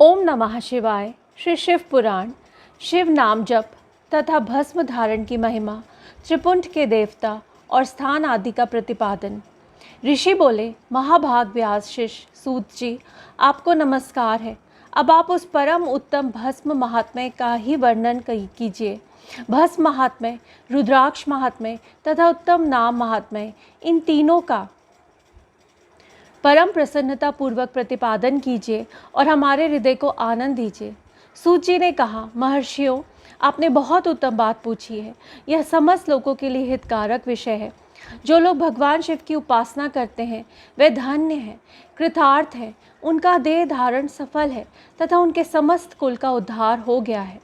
ओम नमः शिवाय। श्री शिव पुराण, शिव नाम जप तथा भस्म धारण की महिमा, त्रिपुंड के देवता और स्थान आदि का प्रतिपादन। ऋषि बोले, महाभाग व्यास शिष्य सूत जी, आपको नमस्कार है। अब आप उस परम उत्तम भस्म महात्म्य का ही वर्णन कीजिए। भस्म महात्म्य, रुद्राक्ष महात्म्य तथा उत्तम नाम महात्म्य, इन तीनों का परम प्रसन्नता पूर्वक प्रतिपादन कीजिए और हमारे हृदय को आनंद दीजिए। सूत जी ने कहा, महर्षियों, आपने बहुत उत्तम बात पूछी है। यह समस्त लोगों के लिए हितकारक विषय है। जो लोग भगवान शिव की उपासना करते हैं वे धन्य हैं, कृतार्थ हैं, उनका देह धारण सफल है तथा उनके समस्त कुल का उद्धार हो गया है।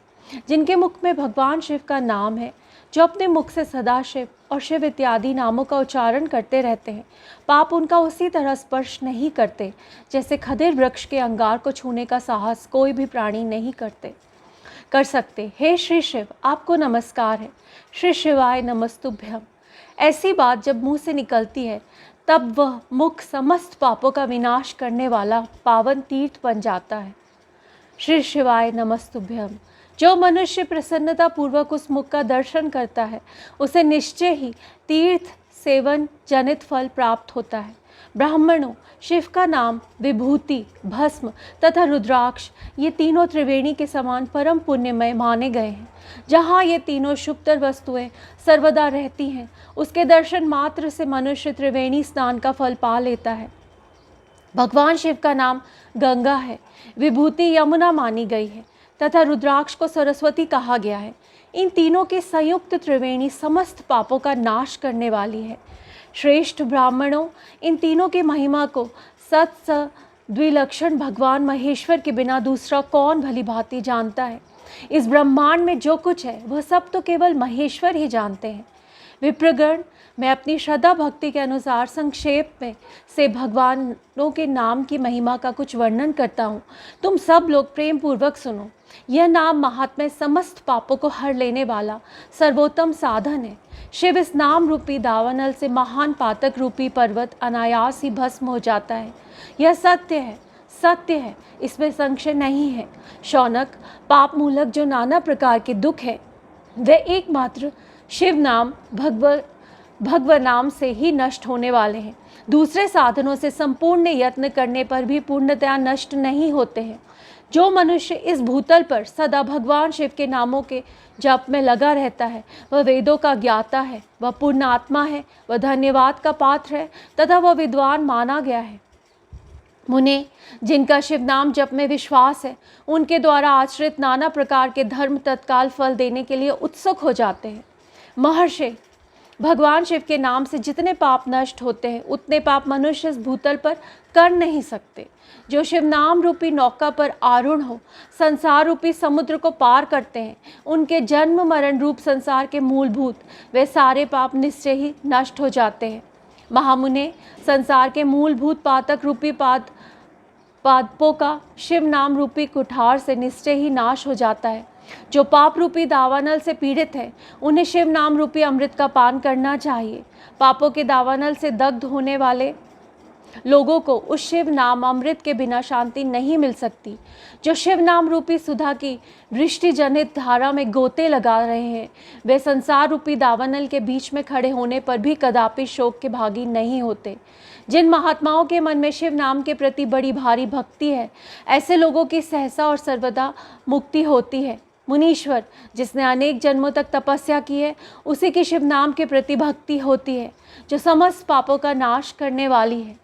जिनके मुख में भगवान शिव का नाम है, जो अपने मुख से सदाशिव और शिव इत्यादि नामों का उच्चारण करते रहते हैं, पाप उनका उसी तरह स्पर्श नहीं करते जैसे खदिर वृक्ष के अंगार को छूने का साहस कोई भी प्राणी नहीं कर सकते। हे श्री शिव, आपको नमस्कार है। श्री शिवाय नमस्तुभ्यम। ऐसी बात जब मुंह से निकलती है तब वह मुख समस्त पापों का विनाश करने वाला पावन तीर्थ बन जाता है। श्री शिवाय नमस्तुभ्यम। जो मनुष्य प्रसन्नता पूर्वक उस मुख का दर्शन करता है उसे निश्चय ही तीर्थ सेवन जनित फल प्राप्त होता है। ब्राह्मणों, शिव का नाम, विभूति, भस्म तथा रुद्राक्ष, ये तीनों त्रिवेणी के समान परम पुण्यमय माने गए हैं। जहाँ ये तीनों शुभतर वस्तुएं सर्वदा रहती हैं, उसके दर्शन मात्र से मनुष्य त्रिवेणी स्नान का फल पा लेता है। भगवान शिव का नाम गंगा है, विभूति यमुना मानी गई है तथा रुद्राक्ष को सरस्वती कहा गया है। इन तीनों की संयुक्त त्रिवेणी समस्त पापों का नाश करने वाली है। श्रेष्ठ ब्राह्मणों, इन तीनों की महिमा को सत द्विलक्षण भगवान महेश्वर के बिना दूसरा कौन भली भांति जानता है। इस ब्रह्मांड में जो कुछ है वह सब तो केवल महेश्वर ही जानते हैं। विप्रगण, मैं अपनी श्रद्धा भक्ति के अनुसार संक्षेप में से भगवानों के नाम की महिमा का कुछ वर्णन करता हूँ। तुम सब लोग प्रेम पूर्वक सुनो। यह नाम महात्म्य समस्त पापों को हर लेने वाला सर्वोत्तम साधन है। शिव इस नाम रूपी दावानल से महान पातक रूपी पर्वत अनायास ही भस्म हो जाता है। यह सत्य है, सत्य है, इसमें संशय नहीं है। शौनक, पाप मूलक जो नाना प्रकार के दुख है वे एकमात्र शिव नाम भगवनाम से ही नष्ट होने वाले हैं। दूसरे साधनों से संपूर्ण यत्न करने पर भी पूर्णतया नष्ट नहीं होते हैं। जो मनुष्य इस भूतल पर सदा भगवान शिव के नामों के जप में लगा रहता है वह वेदों का ज्ञाता है, वह पूर्ण आत्मा है, वह धन्यवाद का पात्र है तथा वह विद्वान माना गया है। मुने, जिनका शिव नाम जप में विश्वास है, उनके द्वारा आश्रित नाना प्रकार के धर्म तत्काल फल देने के लिए उत्सुक हो जाते हैं। महर्षि, भगवान शिव के नाम से जितने पाप नष्ट होते हैं उतने पाप मनुष्य इस भूतल पर कर नहीं सकते। जो शिव नाम रूपी नौका पर आरूढ़ हो संसार रूपी समुद्र को पार करते हैं, उनके जन्म मरण रूप संसार के मूलभूत वे सारे पाप निश्चय ही नष्ट हो जाते हैं। महामुने, संसार के मूलभूत पातक रूपी पादपों का शिव नाम रूपी कुठार से निश्चय ही नाश हो जाता है। जो पाप रूपी दावानल से पीड़ित है उन्हें शिव नाम रूपी अमृत का पान करना चाहिए। पापों के दावानल से दग्ध होने वाले लोगों को उस शिव नाम अमृत के बिना शांति नहीं मिल सकती। जो शिव नाम रूपी सुधा की वृष्टि जनित धारा में गोते लगा रहे हैं वे संसार रूपी दावानल के बीच में खड़े होने पर भी कदापि शोक के भागी नहीं होते। जिन महात्माओं के मन में शिव नाम के प्रति बड़ी भारी भक्ति है, ऐसे लोगों की सहसा और सर्वदा मुक्ति होती है। मुनीश्वर, जिसने अनेक जन्मों तक तपस्या की है उसी की शिव नाम के प्रति भक्ति होती है, जो समस्त पापों का नाश करने वाली है।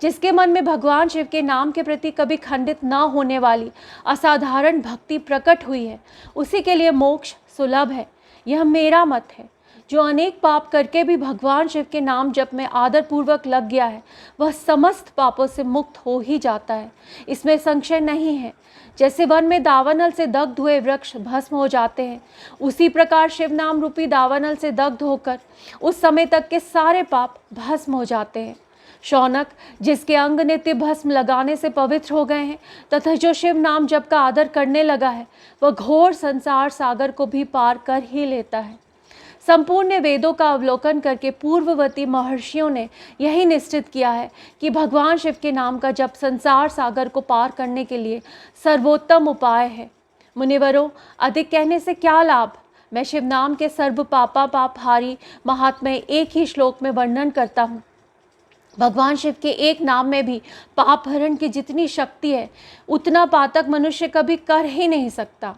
जिसके मन में भगवान शिव के नाम के प्रति कभी खंडित न होने वाली असाधारण भक्ति प्रकट हुई है, उसी के लिए मोक्ष सुलभ है। यह मेरा मत है। जो अनेक पाप करके भी भगवान शिव के नाम जप में आदर पूर्वक लग गया है वह समस्त पापों से मुक्त हो ही जाता है, इसमें संशय नहीं है। जैसे वन में दावानल से दग्ध हुए वृक्ष भस्म हो जाते हैं, उसी प्रकार शिव नाम रूपी दावानल से दग्ध होकर उस समय तक के सारे पाप भस्म हो जाते हैं। शौनक, जिसके अंग नित्य भस्म लगाने से पवित्र हो गए हैं तथा जो शिव नाम जप का आदर करने लगा है वह घोर संसार सागर को भी पार कर ही लेता है। संपूर्ण वेदों का अवलोकन करके पूर्ववर्ती महर्षियों ने यही निश्चित किया है कि भगवान शिव के नाम का जप संसार सागर को पार करने के लिए सर्वोत्तम उपाय है। मुनिवरों, अधिक कहने से क्या लाभ। मैं शिव नाम के सर्व पापा पापहारी महात्म्य एक ही श्लोक में वर्णन करता हूँ। भगवान शिव के एक नाम में भी पाप हरण की जितनी शक्ति है उतना पातक मनुष्य कभी कर ही नहीं सकता।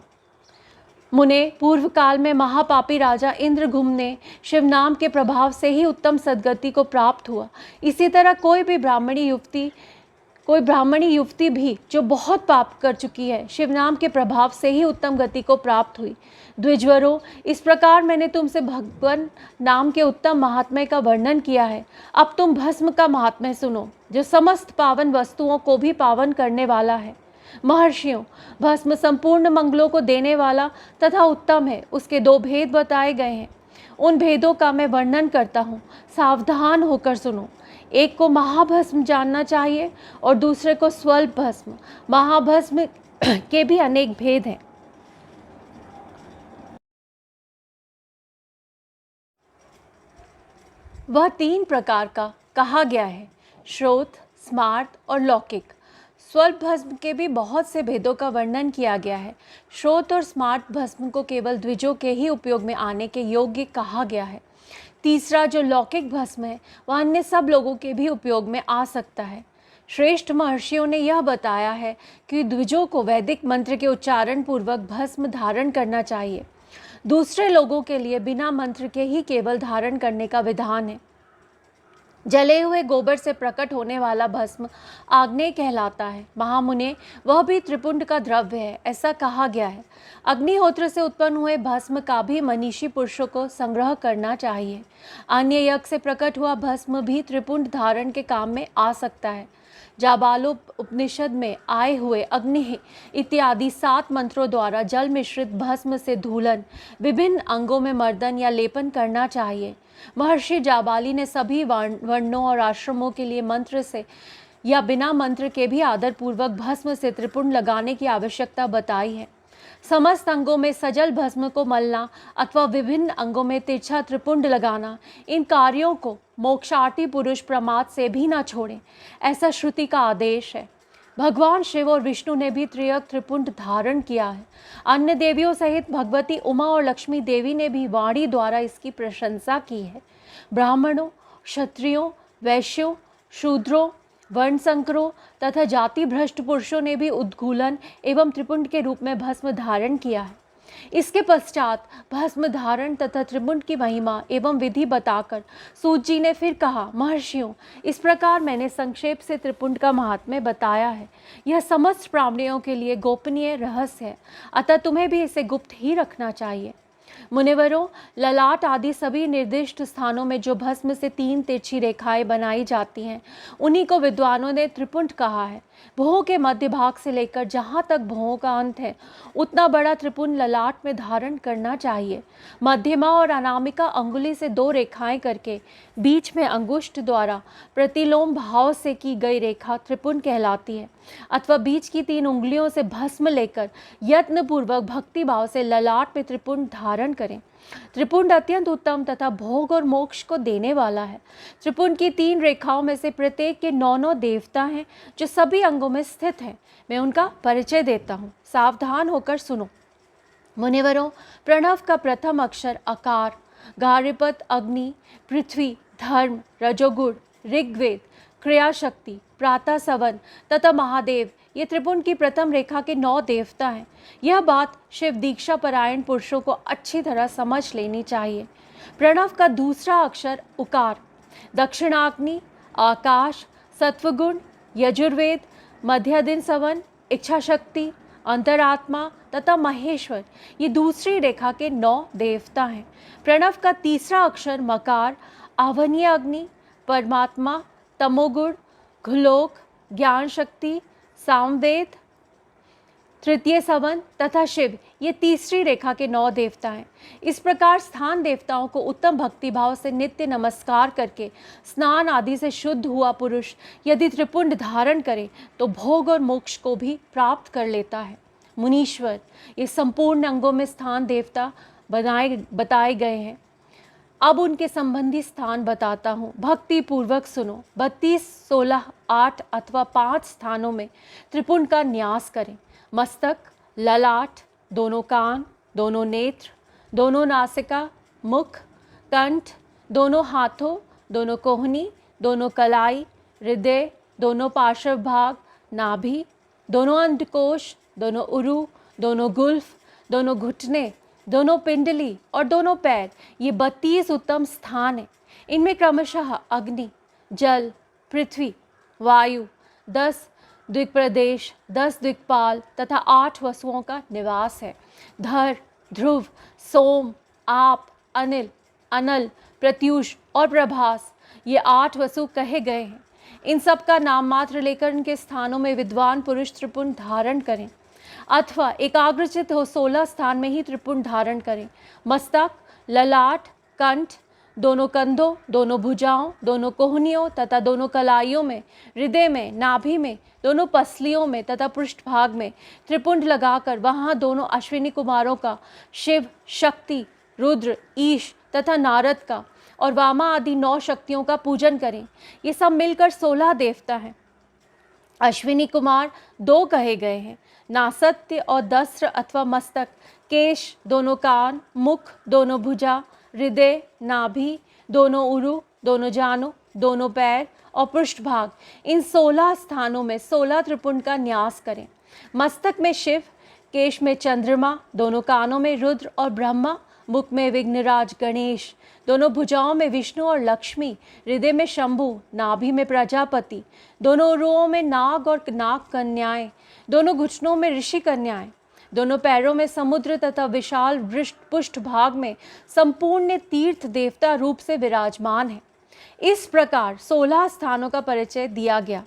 मुने, पूर्व काल में महापापी राजा इंद्रघुम्न ने शिव नाम के प्रभाव से ही उत्तम सद्गति को प्राप्त हुआ। इसी तरह कोई ब्राह्मणी युवती भी जो बहुत पाप कर चुकी है, शिव नाम के प्रभाव से ही उत्तम गति को प्राप्त हुई। द्विजवरों, इस प्रकार मैंने तुमसे भगवान नाम के उत्तम महात्म्य का वर्णन किया है। अब तुम भस्म का महात्म्य सुनो, जो समस्त पावन वस्तुओं को भी पावन करने वाला है। महर्षियों, भस्म संपूर्ण मंगलों को देने वाला तथा उत्तम है। उसके 2 भेद बताए गए हैं। उन भेदों का मैं वर्णन करता हूँ, सावधान होकर सुनो। एक को महाभस्म जानना चाहिए और दूसरे को स्वल्प भस्म। महाभस्म के भी अनेक भेद हैं। वह 3 प्रकार का कहा गया है, श्रोत, स्मार्त और लौकिक। स्वल्प भस्म के भी बहुत से भेदों का वर्णन किया गया है। श्रोत और स्मार्त भस्म को केवल द्विजों के ही उपयोग में आने के योग्य कहा गया है। तीसरा जो लौकिक भस्म है वह अन्य सब लोगों के भी उपयोग में आ सकता है। श्रेष्ठ महर्षियों ने यह बताया है कि द्विजों को वैदिक मंत्र के उच्चारण पूर्वक भस्म धारण करना चाहिए। दूसरे लोगों के लिए बिना मंत्र के ही केवल धारण करने का विधान है। जले हुए गोबर से प्रकट होने वाला भस्म आग्नेय कहलाता है। महामुने, वह भी त्रिपुंड का द्रव्य है, ऐसा कहा गया है। अग्निहोत्र से उत्पन्न हुए भस्म का भी मनीषी पुरुषों को संग्रह करना चाहिए। अन्य यज्ञ से प्रकट हुआ भस्म भी त्रिपुंड धारण के काम में आ सकता है। जाबालोप उपनिषद में आए हुए अग्नि इत्यादि 7 मंत्रों द्वारा जल मिश्रित भस्म से धूलन, विभिन्न अंगों में मर्दन या लेपन करना चाहिए। महर्षि जाबाली ने सभी वर्णों और आश्रमों के लिए मंत्र से या बिना मंत्र के भी आदरपूर्वक भस्म से त्रिपुंड लगाने की आवश्यकता बताई है। समस्त अंगों में सजल भस्म को मलना अथवा विभिन्न अंगों में तिरछा त्रिपुंड लगाना, इन कार्यों को मोक्षार्थी पुरुष प्रमाद से भी न छोड़ें, ऐसा श्रुति का आदेश है। भगवान शिव और विष्णु ने भी त्रिपुंड धारण किया है। अन्य देवियों सहित भगवती उमा और लक्ष्मी देवी ने भी वाणी द्वारा इसकी प्रशंसा की है। ब्राह्मणों, क्षत्रियों, वैश्यों, शूद्रों, वर्ण संकरों तथा जाति भ्रष्ट पुरुषों ने भी उद्गूलन एवं त्रिपुंड के रूप में भस्म धारण किया है। इसके पश्चात भस्म धारण तथा त्रिपुंड की महिमा एवं विधि बताकर सूत जी ने फिर कहा, महर्षियों, इस प्रकार मैंने संक्षेप से त्रिपुंड का महात्म्य बताया है। यह समस्त प्राणियों के लिए गोपनीय रहस्य है, अतः तुम्हें भी इसे गुप्त ही रखना चाहिए। मुनिवरों, ललाट आदि सभी निर्दिष्ट स्थानों में जो भस्म से 3 तिरछी रेखाएं बनाई जाती हैं, उन्हीं को विद्वानों ने त्रिपुंड कहा है। भुवों के मध्य भाग से लेकर जहाँ तक भुवों का अंत है, उतना बड़ा त्रिपुंड ललाट में धारण करना चाहिए। मध्यमा और अनामिका अंगुली से 2 रेखाएं करके बीच में अंगुष्ठ द्वारा प्रतिलोम भाव से की गई रेखा त्रिपुंड कहलाती है। अथवा बीच की 3 उंगलियों से भस्म लेकर यत्नपूर्वक भक्ति भाव से ललाट में त्रिपुंड धारण करें। त्रिपुंड अत्यंत उत्तम तथा भोग और मोक्ष को देने वाला है। त्रिपुंड की 3 रेखाओं में से प्रत्येक के 9 देवता हैं जो सभी अंगों में स्थित हैं। मैं उनका परिचय देता हूँ, सावधान होकर सुनो। मुनिवरों, प्रणव का प्रथम अक्षर अकार, गार्हपद अग्नि, पृथ्वी, धर्म, रजोगुण, ऋग्वेद, क्रिया शक्ति, प्रातः सवन तथा महादेव, ये त्रिपुंड की प्रथम रेखा के 9 देवता हैं। यह बात शिव दीक्षा परायण पुरुषों को अच्छी तरह समझ लेनी चाहिए। प्रणव का दूसरा अक्षर उकार, दक्षिणाग्नि, आकाश, सत्वगुण, यजुर्वेद, मध्यादिन सवन, इच्छा शक्ति, अंतरात्मा तथा महेश्वर, ये दूसरी रेखा के 9 देवता हैं। प्रणव का तीसरा अक्षर मकार, आवनीय अग्नि, परमात्मा, तमोगुण, घुलोक, ज्ञान शक्ति, सामवेद, तृतीय सवन तथा शिव, ये तीसरी रेखा के 9 देवता हैं। इस प्रकार स्थान देवताओं को उत्तम भक्तिभाव से नित्य नमस्कार करके स्नान आदि से शुद्ध हुआ पुरुष यदि त्रिपुंड धारण करे तो भोग और मोक्ष को भी प्राप्त कर लेता है। मुनीश्वर, ये संपूर्ण अंगों में स्थान देवता बताए गए हैं। अब उनके संबंधी स्थान बताता हूँ, भक्ति पूर्वक सुनो। 32, 16, 8 अथवा 5 स्थानों में त्रिपुंड का न्यास करें। मस्तक, ललाट, दोनों कान, दोनों नेत्र, दोनों नासिका, मुख, कंठ, दोनों हाथों, दोनों कोहनी, दोनों कलाई, हृदय, दोनों पार्श्व भाग, नाभि, दोनों अंडकोश, दोनों उरु, दोनों गुल्फ, दोनों घुटने, दोनों पिंडली और दोनों पैर, ये 32 उत्तम स्थान हैं। इनमें क्रमशः अग्नि, जल, पृथ्वी, वायु, 10 द्विप्रदेश, 10 दिक्पाल तथा 8 वसुओं का निवास है। धर, ध्रुव, सोम, आप, अनिल, अनल, प्रत्यूष और प्रभास, ये 8 वसु कहे गए हैं। इन सब का नाम मात्र लेकर इनके स्थानों में विद्वान पुरुष त्रिपुंड धारण करें, अथवा एकाग्रचित हो 16 स्थान में ही त्रिपुंड धारण करें। मस्तक, ललाट, कंठ, दोनों कंधों, दोनों भुजाओं, दोनों कोहनियों तथा दोनों कलाइयों में, हृदय में, नाभि में, दोनों पसलियों में तथा पृष्ठभाग में त्रिपुंड लगाकर वहाँ दोनों अश्विनी कुमारों का, शिव, शक्ति, रुद्र, ईश तथा नारद का और वामा आदि 9 शक्तियों का पूजन करें। ये सब मिलकर 16 देवता हैं। अश्विनी कुमार 2 कहे गए हैं, नासत्य और दस्त्र अथवा मस्तक, केश, दोनों कान, मुख, दोनों भुजा, हृदय, नाभि, दोनों उरु, दोनों जानु, दोनों पैर और पृष्ठभाग, इन 16 स्थानों में 16 त्रिपुंड का न्यास करें। मस्तक में शिव, केश में चंद्रमा, दोनों कानों में रुद्र और ब्रह्मा, मुख में विघ्नराज गणेश, दोनों भुजाओं में विष्णु और लक्ष्मी, हृदय में शंभु, नाभि में प्रजापति, दोनों उरुओं में नाग और नाग कन्याएं, दोनों घुटनों में ऋषि कन्याएं, दोनों पैरों में समुद्र तथा विशाल पुष्ठ भाग में संपूर्ण तीर्थ देवता रूप से विराजमान है। इस प्रकार 16 स्थानों का परिचय दिया गया।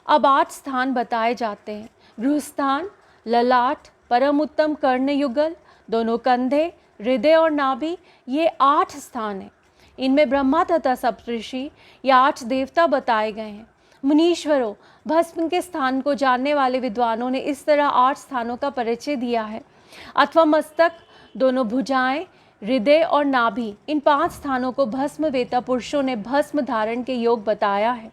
अब 8 स्थान बताए जाते हैं। गृहस्थान, ललाट, परम उत्तम कर्णयुगल, दोनों कंधे, हृदय और नाभि, ये 8 स्थान हैं। इनमें ब्रह्मा तथा सप्तऋषि, ये 8 देवता बताए गए हैं। मुनीश्वरों, भस्म के स्थान को जानने वाले विद्वानों ने इस तरह 8 स्थानों का परिचय दिया है। अथवा मस्तक, दोनों भुजाएं, हृदय और नाभि, इन 5 स्थानों को भस्म वेता पुरुषों ने भस्म धारण के योग बताया है।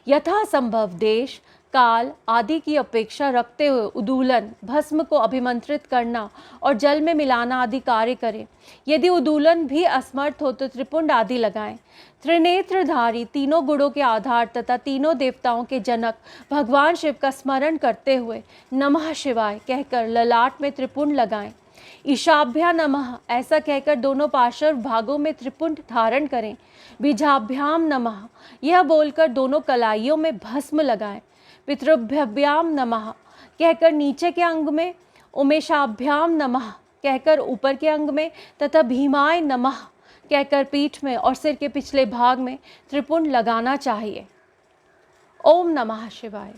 यथासंभव देश, काल आदि की अपेक्षा रखते हुए उदूलन, भस्म को अभिमंत्रित करना और जल में मिलाना आदि कार्य करें। यदि उदूलन भी असमर्थ हो तो त्रिपुंड आदि लगाएं। त्रिनेत्रधारी, तीनों गुणों के आधार तथा तीनों देवताओं के जनक भगवान शिव का स्मरण करते हुए नमः शिवाय कहकर ललाट में त्रिपुंड लगाएं। ईशाभ्या नमः ऐसा कहकर दोनों पार्श्व भागों में त्रिपुंड धारण करें। बीजाभ्याम नमः यह बोलकर दोनों कलाइयों में भस्म लगाएं। पितृभ्याम नमः कहकर नीचे के अंग में, उमेशाभ्याम नमः कहकर ऊपर के अंग में तथा भीमाय नमः कहकर पीठ में और सिर के पिछले भाग में त्रिपुंड लगाना चाहिए। ओम नमः शिवाय।